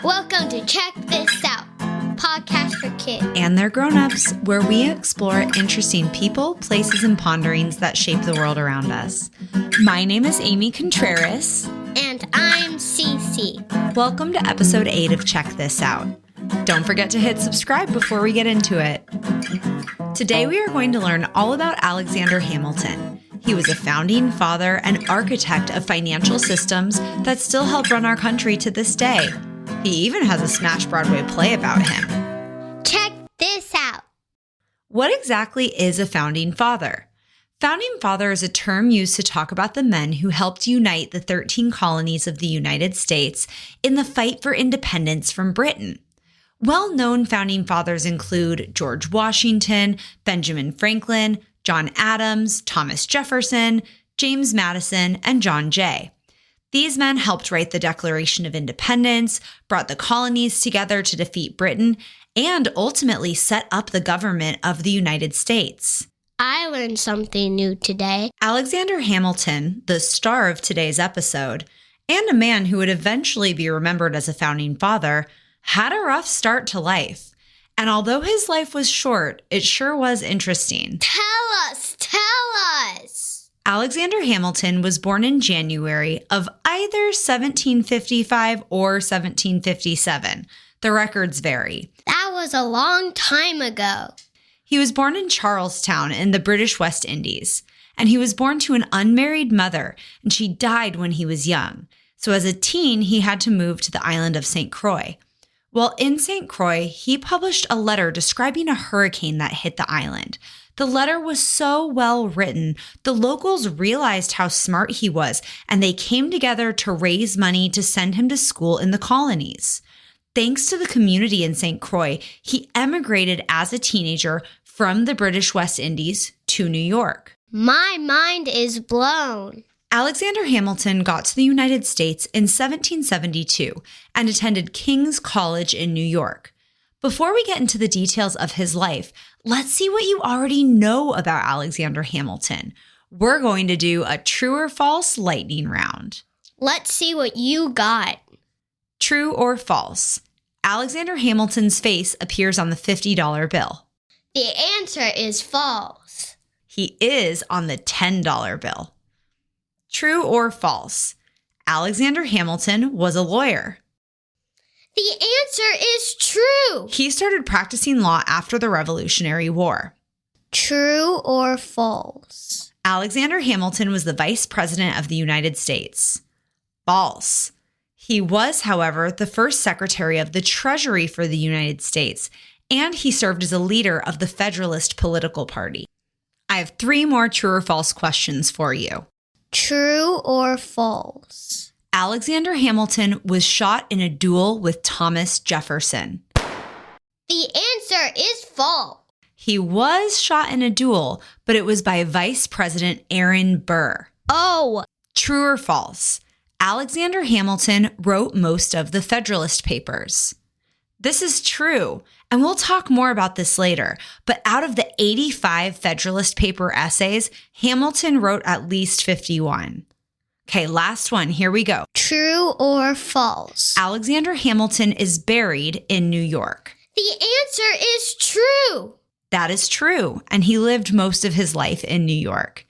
Welcome to Check This Out, podcast for kids and their grown-ups, where we explore interesting people, places, and ponderings that shape the world around us. My name is Amy Contreras. And I'm Cece. Welcome to episode 8 of Check This Out. Don't forget to hit subscribe before we get into it. Today we are going to learn all about Alexander Hamilton. He was a founding father and architect of financial systems that still help run our country to this day. He even has a smash Broadway play about him. Check this out. What exactly is a founding father? Founding father is a term used to talk about the men who helped unite the 13 colonies of the United States in the fight for independence from Britain. Well-known founding fathers include George Washington, Benjamin Franklin, John Adams, Thomas Jefferson, James Madison, and John Jay. These men helped write the Declaration of Independence, brought the colonies together to defeat Britain, and ultimately set up the government of the United States. I learned something new today. Alexander Hamilton, the star of today's episode, and a man who would eventually be remembered as a founding father, had a rough start to life. And although his life was short, it sure was interesting. Tell us! Alexander Hamilton was born in January of either 1755 or 1757. The records vary. That was a long time ago. He was born in Charlestown in the British West Indies, and he was born to an unmarried mother, and she died when he was young. So as a teen, he had to move to the island of St. Croix. While in St. Croix, he published a letter describing a hurricane that hit the island. The letter was so well written, the locals realized how smart he was, and they came together to raise money to send him to school in the colonies. Thanks to the community in St. Croix, he emigrated as a teenager from the British West Indies to New York. My mind is blown. Alexander Hamilton got to the United States in 1772 and attended King's College in New York. Before we get into the details of his life, let's see what you already know about Alexander Hamilton. We're going to do a true or false lightning round. Let's see what you got. True or false? Alexander Hamilton's face appears on the $50 bill. The answer is false. He is on the $10 bill. True or false? Alexander Hamilton was a lawyer. The answer is true. He started practicing law after the Revolutionary War. True or false? Alexander Hamilton was the Vice President of the United States. False. He was, however, the first Secretary of the Treasury for the United States, and he served as a leader of the Federalist political party. I have 3 more true or false questions for you. True or false? Alexander Hamilton was shot in a duel with Thomas Jefferson. The answer is false. He was shot in a duel, but it was by Vice President Aaron Burr. Oh! True or false? Alexander Hamilton wrote most of the Federalist Papers. This is true, and we'll talk more about this later, but out of the 85 Federalist Paper essays, Hamilton wrote at least 51. Okay, last one. Here we go. True or false? Alexander Hamilton is buried in New York. The answer is true. That is true, and he lived most of his life in New York.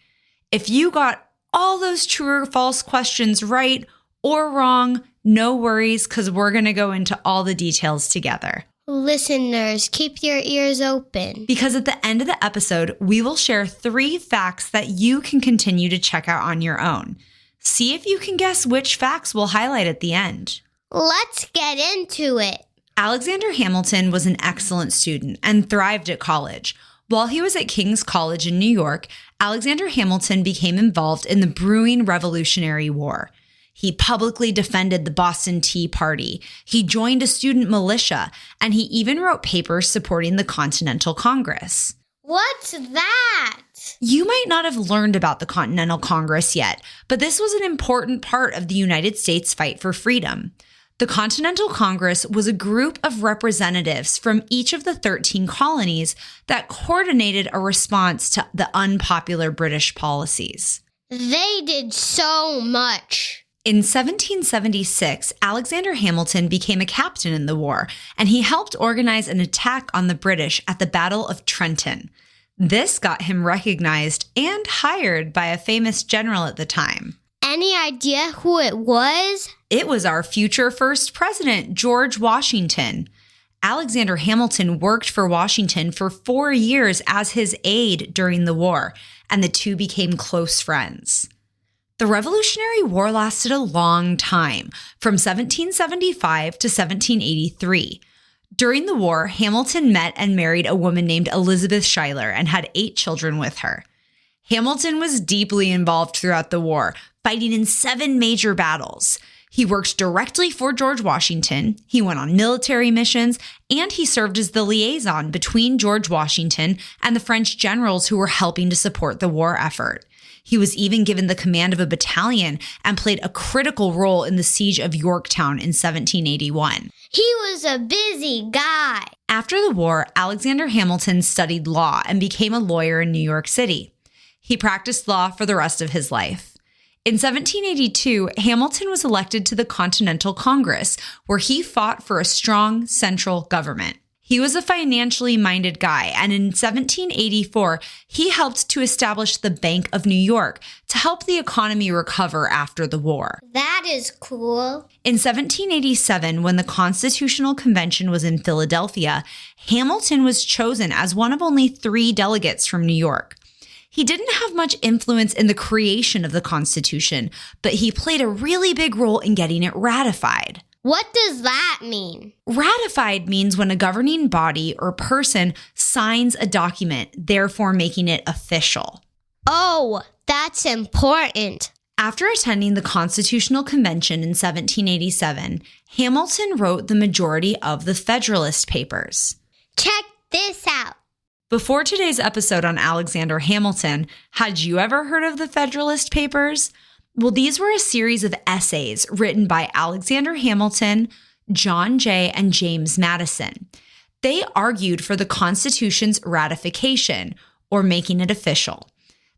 If you got all those true or false questions right or wrong, no worries, because we're going to go into all the details together. Listeners, keep your ears open. Because at the end of the episode, we will share 3 facts that you can continue to check out on your own. See if you can guess which facts we'll highlight at the end. Let's get into it. Alexander Hamilton was an excellent student and thrived at college. While he was at King's College in New York, Alexander Hamilton became involved in the brewing Revolutionary War. He publicly defended the Boston Tea Party. He joined a student militia, and he even wrote papers supporting the Continental Congress. What's that? You might not have learned about the Continental Congress yet, but this was an important part of the United States' fight for freedom. The Continental Congress was a group of representatives from each of the 13 colonies that coordinated a response to the unpopular British policies. They did so much. In 1776, Alexander Hamilton became a captain in the war, and he helped organize an attack on the British at the Battle of Trenton. This got him recognized and hired by a famous general at the time. Any idea who it was? It was our future first president, George Washington. Alexander Hamilton worked for Washington for 4 years as his aide during the war, and the two became close friends. The Revolutionary War lasted a long time, from 1775 to 1783. During the war, Hamilton met and married a woman named Elizabeth Schuyler and had 8 children with her. Hamilton was deeply involved throughout the war, fighting in 7 major battles. He worked directly for George Washington, he went on military missions, and he served as the liaison between George Washington and the French generals who were helping to support the war effort. He was even given the command of a battalion and played a critical role in the siege of Yorktown in 1781. He was a busy guy. After the war, Alexander Hamilton studied law and became a lawyer in New York City. He practiced law for the rest of his life. In 1782, Hamilton was elected to the Continental Congress, where he fought for a strong central government. He was a financially minded guy, and in 1784, he helped to establish the Bank of New York to help the economy recover after the war. That is cool. In 1787, when the Constitutional Convention was in Philadelphia, Hamilton was chosen as one of only 3 delegates from New York. He didn't have much influence in the creation of the Constitution, but he played a really big role in getting it ratified. What does that mean? Ratified means when a governing body or person signs a document, therefore making it official. Oh, that's important. After attending the Constitutional Convention in 1787, Hamilton wrote the majority of the Federalist Papers. Check this out. Before today's episode on Alexander Hamilton, had you ever heard of the Federalist Papers? Well, these were a series of essays written by Alexander Hamilton, John Jay, and James Madison. They argued for the Constitution's ratification, or making it official.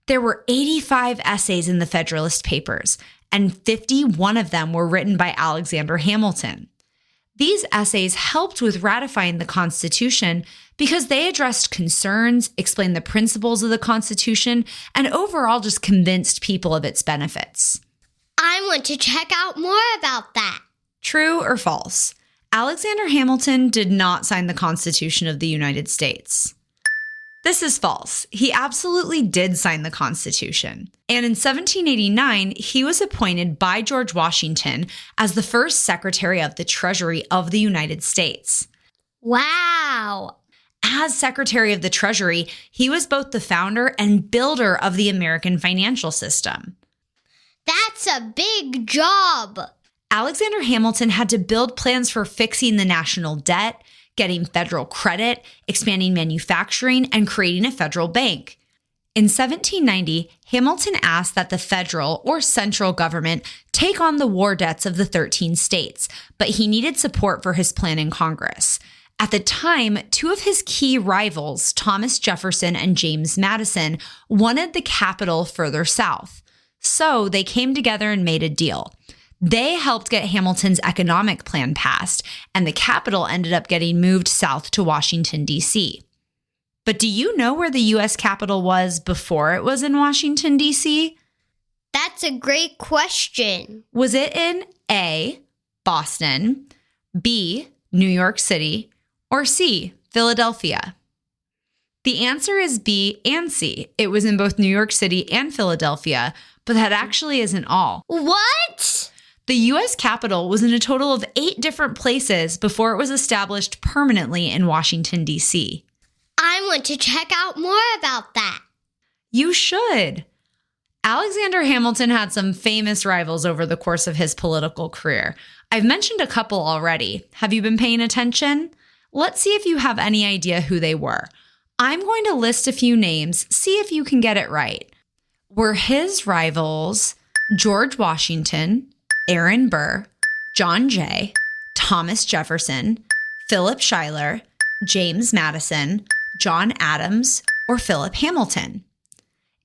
There were 85 essays in the Federalist Papers, and 51 of them were written by Alexander Hamilton. These essays helped with ratifying the Constitution because they addressed concerns, explained the principles of the Constitution, and overall just convinced people of its benefits. I want to check out more about that. True or false? Alexander Hamilton did not sign the Constitution of the United States. This is false. He absolutely did sign the Constitution. And in 1789, he was appointed by George Washington as the first Secretary of the Treasury of the United States. Wow. As Secretary of the Treasury, he was both the founder and builder of the American financial system. That's a big job. Alexander Hamilton had to build plans for fixing the national debt, getting federal credit, expanding manufacturing, and creating a federal bank. In 1790, Hamilton asked that the federal or central government take on the war debts of the 13 states, but he needed support for his plan in Congress. At the time, 2 of his key rivals, Thomas Jefferson and James Madison, wanted the capital further south. So they came together and made a deal. They helped get Hamilton's economic plan passed, and the capital ended up getting moved south to Washington, D.C. But do you know where the U.S. Capitol was before it was in Washington, D.C.? That's a great question. Was it in A, Boston, B, New York City, or C, Philadelphia? The answer is B and C. It was in both New York City and Philadelphia, but that actually isn't all. What? The U.S. Capitol was in a total of 8 different places before it was established permanently in Washington, D.C. I want to check out more about that. You should. Alexander Hamilton had some famous rivals over the course of his political career. I've mentioned a couple already. Have you been paying attention? Let's see if you have any idea who they were. I'm going to list a few names, see if you can get it right. Were his rivals George Washington, Aaron Burr, John Jay, Thomas Jefferson, Philip Schuyler, James Madison, John Adams, or Philip Hamilton?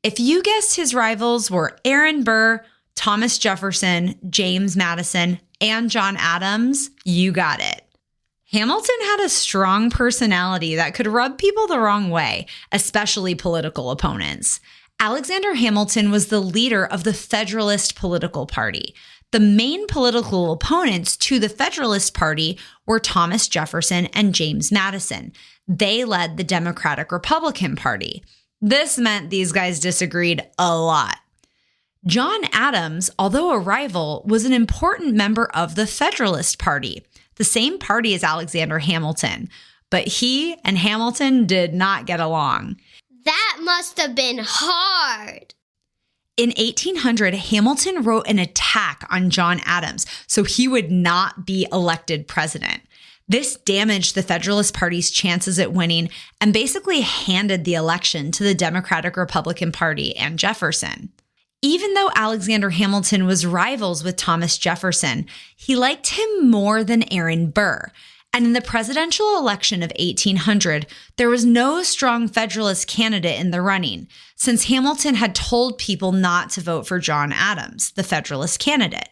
If you guessed his rivals were Aaron Burr, Thomas Jefferson, James Madison, and John Adams, you got it. Hamilton had a strong personality that could rub people the wrong way, especially political opponents. Alexander Hamilton was the leader of the Federalist political party. The main political opponents to the Federalist Party were Thomas Jefferson and James Madison. They led the Democratic Republican Party. This meant these guys disagreed a lot. John Adams, although a rival, was an important member of the Federalist Party, the same party as Alexander Hamilton, but he and Hamilton did not get along. That must have been hard. In 1800, Hamilton wrote an attack on John Adams so he would not be elected president. This damaged the Federalist Party's chances at winning and basically handed the election to the Democratic Republican Party and Jefferson. Even though Alexander Hamilton was rivals with Thomas Jefferson, he liked him more than Aaron Burr. And in the presidential election of 1800, there was no strong Federalist candidate in the running, since Hamilton had told people not to vote for John Adams, the Federalist candidate.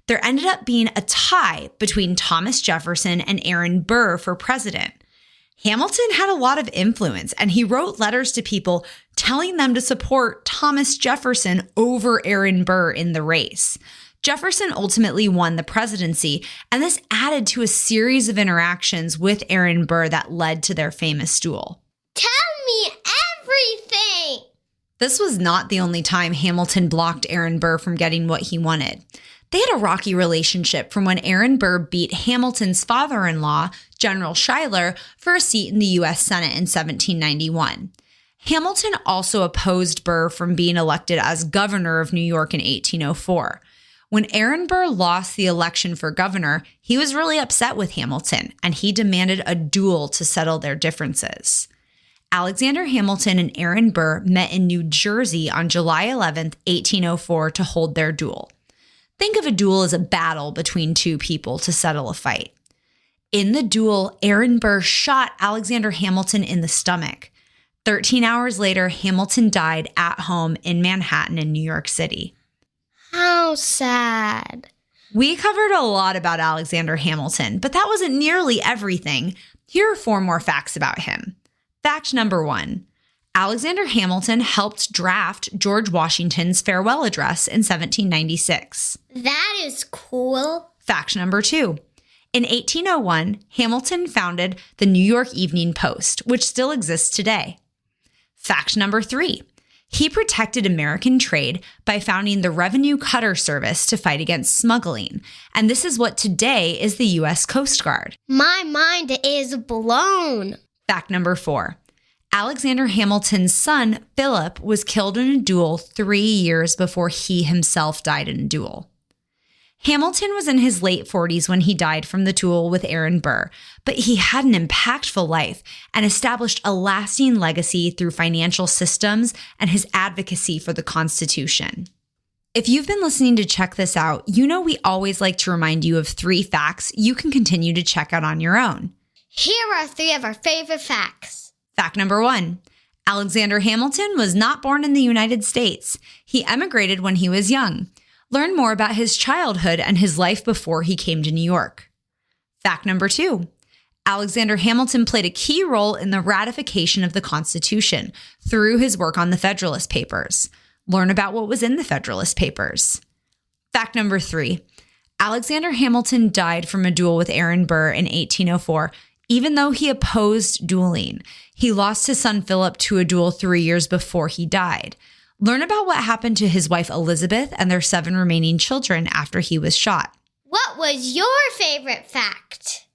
There ended up being a tie between Thomas Jefferson and Aaron Burr for president. Hamilton had a lot of influence, and he wrote letters to people telling them to support Thomas Jefferson over Aaron Burr in the race. Jefferson ultimately won the presidency, and this added to a series of interactions with Aaron Burr that led to their famous duel. Tell me everything! This was not the only time Hamilton blocked Aaron Burr from getting what he wanted. They had a rocky relationship from when Aaron Burr beat Hamilton's father-in-law, General Schuyler, for a seat in the U.S. Senate in 1791. Hamilton also opposed Burr from being elected as governor of New York in 1804. When Aaron Burr lost the election for governor, he was really upset with Hamilton, and he demanded a duel to settle their differences. Alexander Hamilton and Aaron Burr met in New Jersey on July 11, 1804, to hold their duel. Think of a duel as a battle between two people to settle a fight. In the duel, Aaron Burr shot Alexander Hamilton in the stomach. 13 hours later, Hamilton died at home in Manhattan in New York City. How sad. We covered a lot about Alexander Hamilton, but that wasn't nearly everything. Here are 4 more facts about him. Fact number 1. Alexander Hamilton helped draft George Washington's farewell address in 1796. That is cool. Fact number 2. In 1801, Hamilton founded the New York Evening Post, which still exists today. Fact number 3. He protected American trade by founding the Revenue Cutter Service to fight against smuggling, and this is what today is the U.S. Coast Guard. My mind is blown. Fact number 4. Alexander Hamilton's son, Philip, was killed in a duel 3 years before he himself died in a duel. Hamilton was in his late 40s when he died from the duel with Aaron Burr, but he had an impactful life and established a lasting legacy through financial systems and his advocacy for the Constitution. If you've been listening to Check This Out, you know we always like to remind you of 3 facts you can continue to check out on your own. Here are 3 of our favorite facts. Fact number 1. Alexander Hamilton was not born in the United States. He emigrated when he was young. Learn more about his childhood and his life before he came to New York. Fact number 2. Alexander Hamilton played a key role in the ratification of the Constitution through his work on the Federalist Papers. Learn about what was in the Federalist Papers. Fact number 3. Alexander Hamilton died from a duel with Aaron Burr in 1804, even though he opposed dueling. He lost his son Philip to a duel 3 years before he died. Learn about what happened to his wife Elizabeth and their 7 remaining children after he was shot. What was your favorite fact?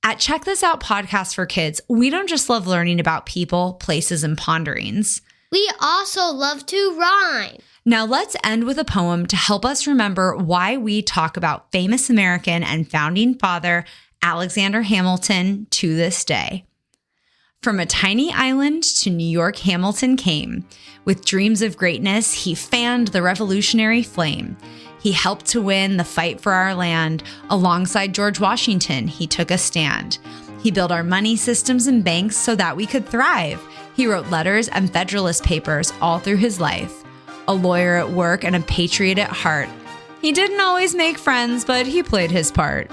At Check This Out Podcast for Kids, we don't just love learning about people, places, and ponderings. We also love to rhyme. Now let's end with a poem to help us remember why we talk about famous American and founding father Alexander Hamilton to this day. From a tiny island to New York, Hamilton came. With dreams of greatness, he fanned the revolutionary flame. He helped to win the fight for our land. Alongside George Washington, he took a stand. He built our money systems and banks so that we could thrive. He wrote letters and Federalist Papers all through his life. A lawyer at work and a patriot at heart, he didn't always make friends, but he played his part.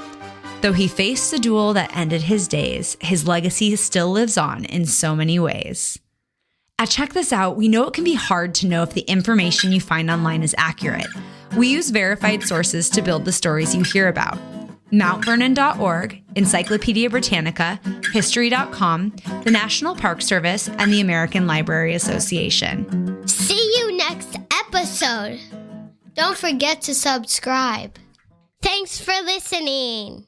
Though he faced a duel that ended his days, his legacy still lives on in so many ways. At Check This Out, we know it can be hard to know if the information you find online is accurate. We use verified sources to build the stories you hear about. MountVernon.org, Encyclopedia Britannica, History.com, the National Park Service, and the American Library Association. See you next episode. Don't forget to subscribe. Thanks for listening.